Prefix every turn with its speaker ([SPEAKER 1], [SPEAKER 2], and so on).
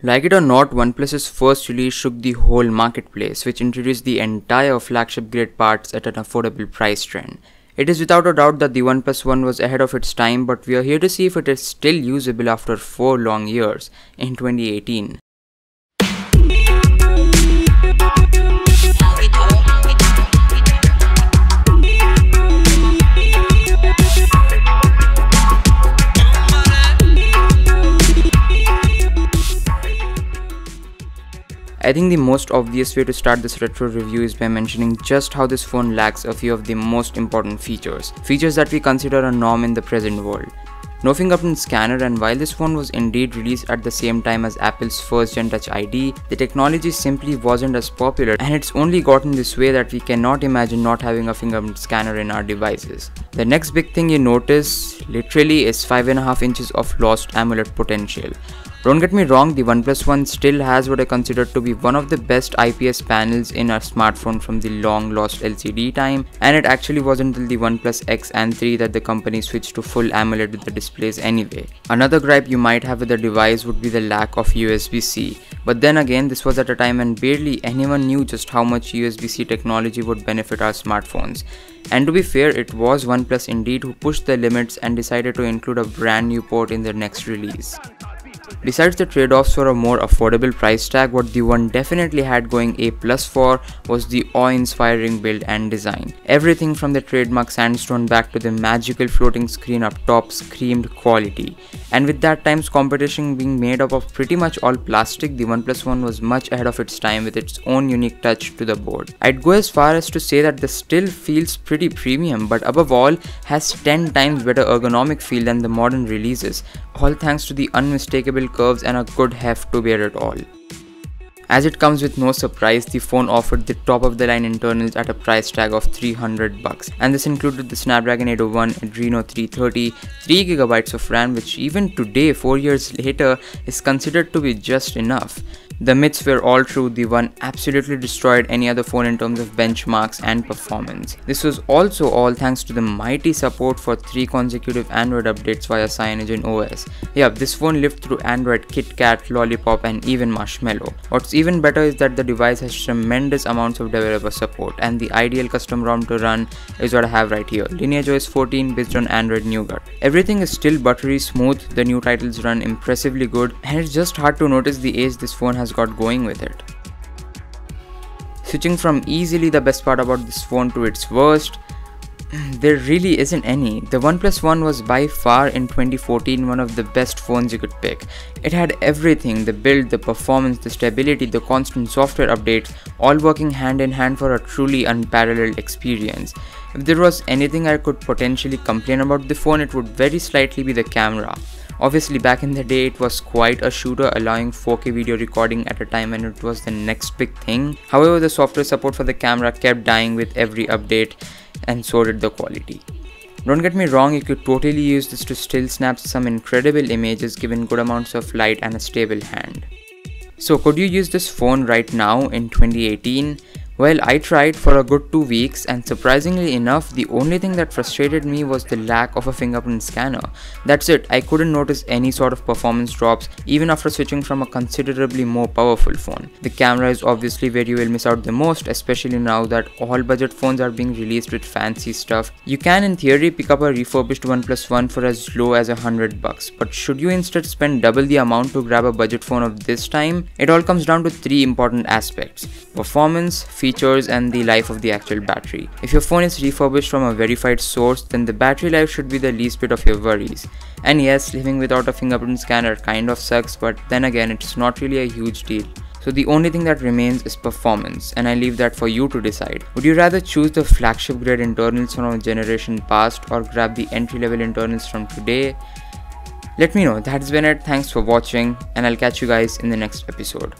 [SPEAKER 1] Like it or not, OnePlus's first release shook the whole marketplace, which introduced the entire flagship grade parts at an affordable price trend. It is without a doubt that the OnePlus One was ahead of its time, but we are here to see if it is still usable after 4 long years in 2018. I think the most obvious way to start this retro review is by mentioning just how this phone lacks a few of the most important features that we consider a norm in the present world. No fingerprint scanner, and while this phone was indeed released at the same time as Apple's first gen Touch ID, the technology simply wasn't as popular, and it's only gotten this way that we cannot imagine not having a fingerprint scanner in our devices. The next big thing you notice literally is 5.5 inches of lost AMOLED potential. Don't get me wrong, the OnePlus One still has what I consider to be one of the best IPS panels in a smartphone from the long lost LCD time, and it actually wasn't until the OnePlus X and 3 that the company switched to full AMOLED with the displays anyway. Another gripe you might have with the device would be the lack of USB-C, but then again, this was at a time when barely anyone knew just how much USB-C technology would benefit our smartphones. And to be fair, it was OnePlus indeed who pushed the limits and decided to include a brand new port in their next release. Besides the trade-offs for a more affordable price tag, what the One definitely had going A+ for was the awe-inspiring build and design. Everything from the trademark sandstone back to the magical floating screen up top screamed quality. And with that time's competition being made up of pretty much all plastic, the OnePlus One was much ahead of its time with its own unique touch to the board. I'd go as far as to say that this still feels pretty premium, but above all has 10 times better ergonomic feel than the modern releases, all thanks to the unmistakable curves and a good heft to bear it all. As it comes with no surprise, the phone offered the top of the line internals at a price tag of $300, and this included the Snapdragon 801, Adreno 330, 3GB of RAM, which even today, 4 years later, is considered to be just enough. The myths were all true. The One absolutely destroyed any other phone in terms of benchmarks and performance. This was also all thanks to the mighty support for 3 consecutive Android updates via CyanogenOS. Yup, this phone lived through Android KitKat, Lollipop, and even Marshmallow. What's even better is that the device has tremendous amounts of developer support, and the ideal custom ROM to run is what I have right here, Lineage OS 14 based on Android Nougat. Everything is still buttery smooth, the new titles run impressively good, and it's just hard to notice the age this phone has got going with it. Switching from easily the best part about this phone to its worst, there really isn't any. The OnePlus One was by far in 2014 one of the best phones you could pick. It had everything: the build, the performance, the stability, the constant software updates, all working hand in hand for a truly unparalleled experience. If there was anything I could potentially complain about the phone, it would very slightly be the camera. Obviously, back in the day, it was quite a shooter, allowing 4K video recording at a time when it was the next big thing. However, the software support for the camera kept dying with every update, and so did the quality. Don't get me wrong, you could totally use this to still snap some incredible images given good amounts of light and a stable hand. So could you use this phone right now in 2018? Well, I tried for a good 2 weeks, and surprisingly enough, the only thing that frustrated me was the lack of a fingerprint scanner. That's it, I couldn't notice any sort of performance drops even after switching from a considerably more powerful phone. The camera is obviously where you will miss out the most, especially now that all budget phones are being released with fancy stuff. You can in theory pick up a refurbished OnePlus One for as low as $100, but should you instead spend double the amount to grab a budget phone of this time? It all comes down to 3 important aspects: performance, features, and the life of the actual battery. If your phone is refurbished from a verified source, then the battery life should be the least bit of your worries. And yes, living without a fingerprint scanner kind of sucks, but then again, it's not really a huge deal. So the only thing that remains is performance, and I leave that for you to decide. Would you rather choose the flagship grade internals from a generation past, or grab the entry-level internals from today? Let me know. That's been it. Thanks for watching, and I'll catch you guys in the next episode.